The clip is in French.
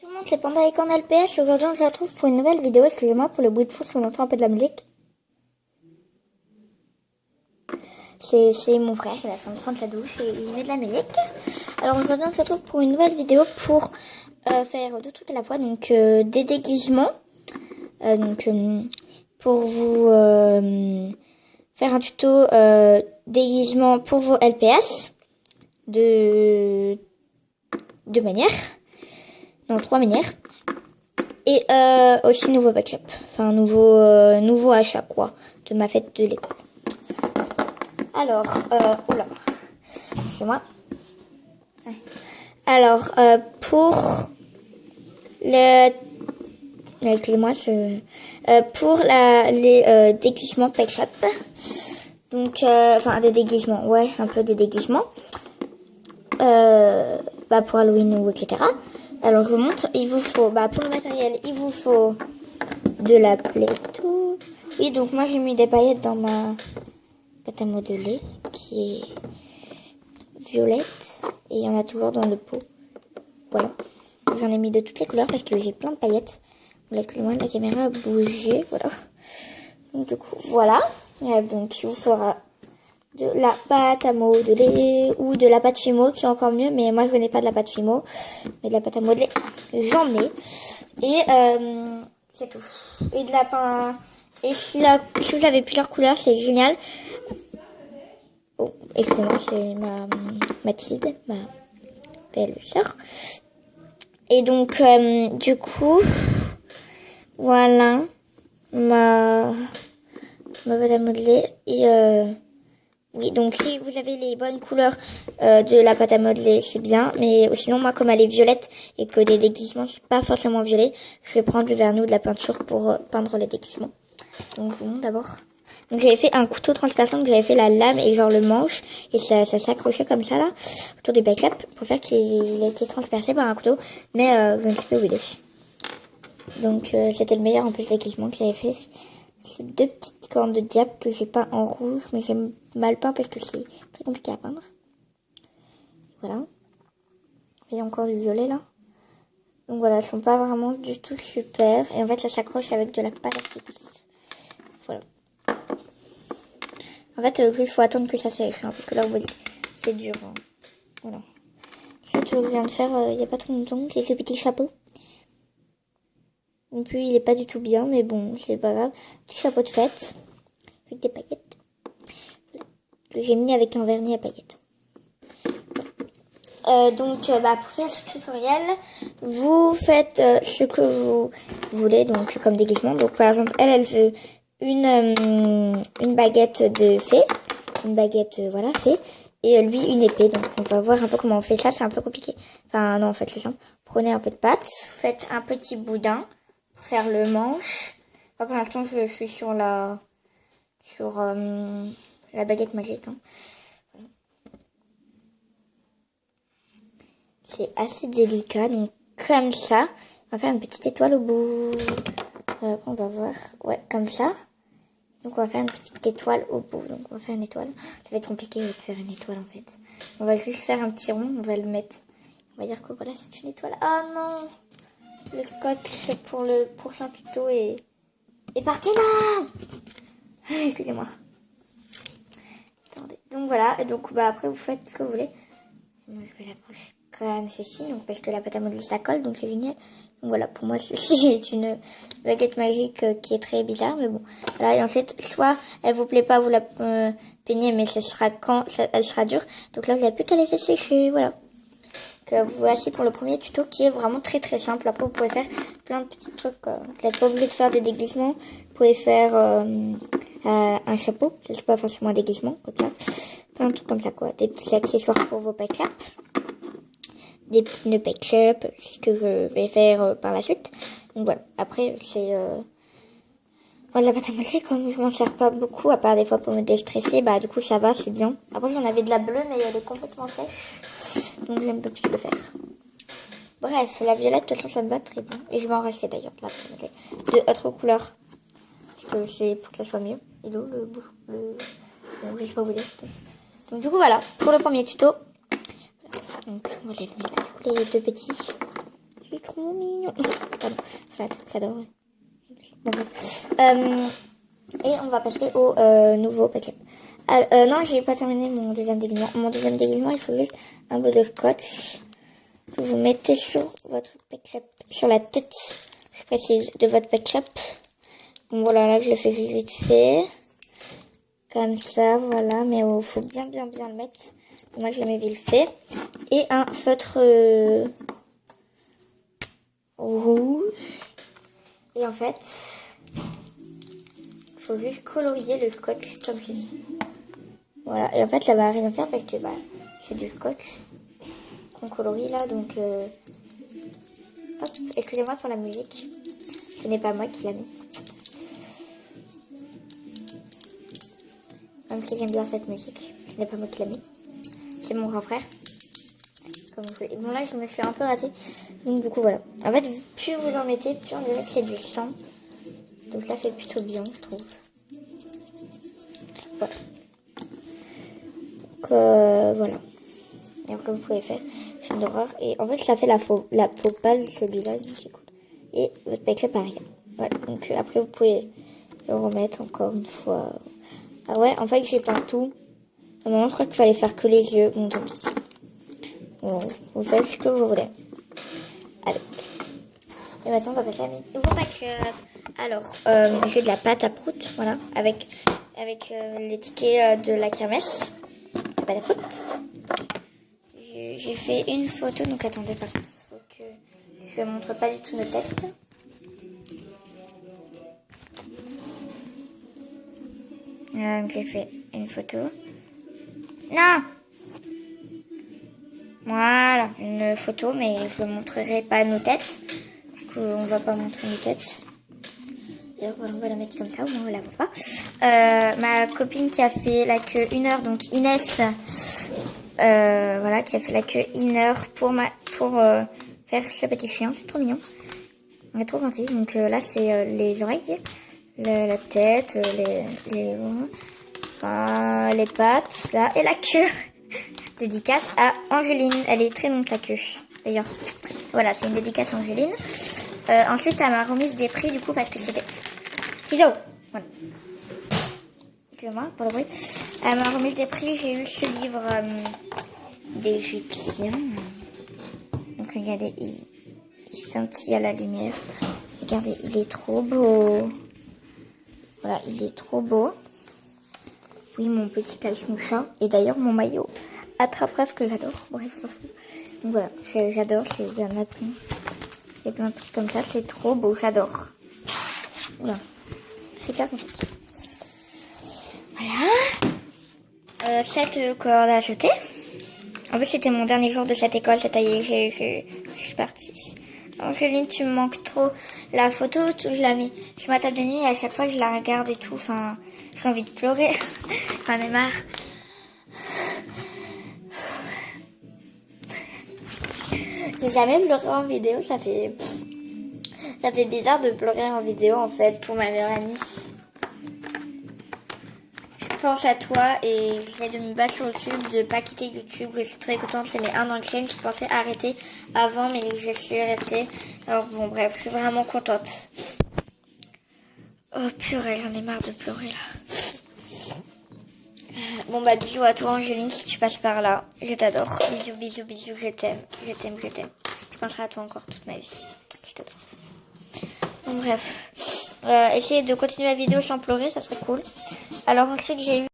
Tout le monde, c'est Panda avec en LPS. Aujourd'hui, on se retrouve pour une nouvelle vidéo. Excusez-moi pour le bruit de fond si on entend un peu de la musique. C'est mon frère, il est en train de prendre sa douche et il met de la musique. Alors aujourd'hui, on se retrouve pour une nouvelle vidéo pour faire deux trucs à la fois. Donc des déguisements. Pour vous faire un tuto déguisement pour vos LPS de deux manières. Non, trois manières. Et aussi nouveau backup. Enfin, nouveau achat, quoi. De ma fête de l'école. Alors, oula. C'est moi. Alors, pour le... Excusez-moi, pour les déguisements Pet Shop. Donc, enfin, des déguisements. Ouais, un peu des déguisements. Pour Halloween ou etc. Alors, je vous montre. Il vous faut, pour le matériel, il vous faut de la Play-Doh. Oui, donc moi, j'ai mis des paillettes dans ma pâte à modeler qui est violette. Et il y en a toujours dans le pot. Voilà. J'en ai mis de toutes les couleurs parce que j'ai plein de paillettes. Excusez-moi, la caméra a bougé. Voilà. Donc, du coup, voilà. Donc, il vous faudra de la pâte à modeler ou de la pâte Fimo qui est encore mieux, mais moi je n'ai pas de la pâte Fimo, mais de la pâte à modeler j'en ai. Et c'est tout. Et de la pain. Et si vous avez plusieurs couleurs, c'est génial. Oh, excusez-moi, c'est Mathilde, ma belle sœur. Et donc du coup, voilà ma pâte à modeler. Et oui, donc si vous avez les bonnes couleurs de la pâte à modeler, c'est bien. Mais sinon, moi, comme elle est violette et que des déguisements, c'est pas forcément violet, je vais prendre du vernis ou de la peinture pour peindre les déguisements. Donc, je vous montre d'abord. Donc, j'avais fait un couteau transperçant, donc j'avais fait la lame et genre le manche. Et ça s'accrochait comme ça, là, autour du backup, pour faire qu'il était transpercé par un couteau. Mais je ne sais pas où il est. Donc, c'était le meilleur en plus déguisement que j'avais fait. C'est deux petites cornes de diable que j'ai peint en rouge, mais j'ai mal peint parce que c'est très compliqué à peindre. Voilà. Il y a encore du violet là. Donc voilà, elles sont pas vraiment du tout super. Et en fait, ça s'accroche avec de la pâte à fixe. Voilà. En fait, il faut attendre que ça sèche, hein, parce que là, vous voyez, c'est dur. Hein. Voilà. Ce que je viens de faire il n'y a pas très longtemps, c'est ce petit chapeau. Et puis, il est pas du tout bien, mais bon, c'est pas grave. Petit chapeau de fête, avec des paillettes. Voilà. Que j'ai mis avec un vernis à paillettes. Donc, pour faire ce tutoriel, vous faites ce que vous voulez, donc comme déguisement. Donc, par exemple, elle veut une baguette de fée, une baguette, voilà, fée, et lui une épée. Donc, on va voir un peu comment on fait ça. C'est un peu compliqué. Enfin, non, en fait, c'est simple. Prenez un peu de pâte, faites un petit boudin pour faire le manche. Moi, pour l'instant, je suis sur la baguette magique. Hein. C'est assez délicat, donc comme ça, on va faire une petite étoile au bout. On va voir, ouais, comme ça. Donc on va faire une petite étoile au bout. Donc on va faire une étoile. Ça va être compliqué de faire une étoile en fait. On va juste faire un petit rond, on va le mettre. On va dire que voilà, c'est une étoile. Ah non, le scotch pour le prochain tuto est parti. Non. Excusez-moi. Attendez. Donc voilà, et donc après vous faites ce que vous voulez. Moi je vais l'accrocher comme ceci, donc parce que la pâte à modeler ça colle, donc c'est génial. Donc voilà, pour moi c'est une baguette magique qui est très bizarre, mais bon. Voilà, et en fait, soit elle vous plaît pas, vous la peignez, mais ça sera quand elle sera dure. Donc là, vous n'avez plus qu'à laisser sécher, voilà. Donc voici pour le premier tuto qui est vraiment très très simple. Après, vous pouvez faire plein de petits trucs. Vous n'êtes pas obligé de faire des déguisements. Vous pouvez faire un chapeau, c'est pas forcément un déguisement, comme ça. Plein de trucs comme ça, quoi. Des petits accessoires pour vos pack des petits nœuds Pet Shop, c'est ce que je vais faire par la suite. Donc voilà, après c'est la pâte à modeler, comme je m'en sers pas beaucoup, à part des fois pour me déstresser, du coup ça va, c'est bien. Après j'en avais de la bleue, mais elle est complètement sèche, donc j'aime pas plus le faire. Bref, la violette, de toute façon ça me va très bien, et je vais en rester d'ailleurs de la pâte à modeler. De autres couleurs, parce que c'est pour que ça soit mieux. Et l'eau, bon, je sais pas vous dire. Donc du coup voilà, pour le premier tuto. Donc, on va les mettre, du coup, les deux petits. Il est trop mignon. Pardon, j'adore. Bon, bref. Et on va passer au nouveau paquet. Non, j'ai pas terminé mon deuxième déguisement. Mon deuxième déguisement, il faut juste un peu de scotch que vous mettez sur votre paquet, sur la tête, je précise, de votre paquet. Donc voilà, là je le fais juste vite fait. Comme ça, voilà, mais il faut bien le mettre. Moi, je l'ai mis vite fait. Et un feutre rouge. Et en fait, il faut juste colorier le scotch comme ceci. Voilà, et en fait, ça va rien faire parce que bah, c'est du scotch qu'on colorie là. Donc, hop, excusez-moi pour la musique. Ce n'est pas moi qui l'a mis. Même si j'aime bien cette musique, ce n'est pas moi qui l'a mis. C'est mon grand frère. Comme vous voyez. Bon là je me suis un peu ratée. Donc du coup voilà. En fait plus vous en mettez, plus on dirait que c'est du sang. Donc ça fait plutôt bien je trouve. Voilà. Donc voilà. Et après vous pouvez faire film d'horreur. Et en fait ça fait la peau pâle celui-là. Donc c'est cool. Et votre paquet pareil. Voilà. Donc après vous pouvez le remettre encore une fois. Ah ouais, en fait j'ai peint tout. À un moment je crois qu'il fallait faire que les yeux. Donc tant pis. Bon, vous faites ce que vous voulez. Allez. Et maintenant, on va passer à mes nouveaux paquets. Alors, j'ai de la pâte à prout, voilà, avec les tickets de la kermesse. La pâte à prout. J'ai fait une photo, donc attendez, parce qu'il faut que je ne montre pas du tout nos têtes. Donc, j'ai fait une photo. Non! Voilà, une photo, mais je ne montrerai pas nos têtes. Du coup, on va pas montrer nos têtes. D'ailleurs, on va la mettre comme ça, au moins on la voit pas. Ma copine qui a fait la queue 1 heure, donc Inès, voilà, qui a fait la queue 1 heure pour faire ce petit chien. C'est trop mignon. On est trop gentil. Donc là, c'est les oreilles, la tête, les pattes, là, et la queue. Dédicace à Angéline. Elle est très longue la queue. D'ailleurs, voilà, c'est une dédicace à Angéline. Ensuite, elle m'a remise des prix du coup parce que c'était ciseaux. Voilà. Excusez-moi pour le bruit. Elle m'a remis des prix. J'ai eu ce livre d'Égyptien. Donc regardez, il scintille à la lumière. Regardez, il est trop beau. Voilà, il est trop beau. Oui, mon petit cache-mouchin. Et d'ailleurs, mon maillot attrape-rêve que j'adore. Bref, donc voilà, j'adore. Il y en a plein. Il y a plein de trucs comme ça. C'est trop beau, j'adore. Oula, super content. Voilà. Cette corde à jeter. En fait, c'était mon dernier jour de cette école. Ça y est, je suis partie. Angéline, tu me manques trop. La photo, je la mets sur ma table de nuit et à chaque fois que je la regarde et tout, enfin, j'ai envie de pleurer. J'en ai marre. J'ai jamais pleuré en vidéo, ça fait bizarre de pleurer en vidéo en fait pour ma meilleure amie. Je pense à toi et j'essaie de me battre sur YouTube, de pas quitter YouTube. Je suis très contente, c'est mes 1 an de chaîne. Je pensais arrêter avant mais je suis restée. Alors bon bref, je suis vraiment contente. Oh purée, j'en ai marre de pleurer là. Bon bah bisous à toi Angéline si tu passes par là. Je t'adore. Bisous, bisous, bisous, je t'aime. Je t'aime, je t'aime. Je penserai à toi encore toute ma vie. Je t'adore. Bon bref. Essayez de continuer la vidéo sans pleurer, ça serait cool. Alors ensuite j'ai eu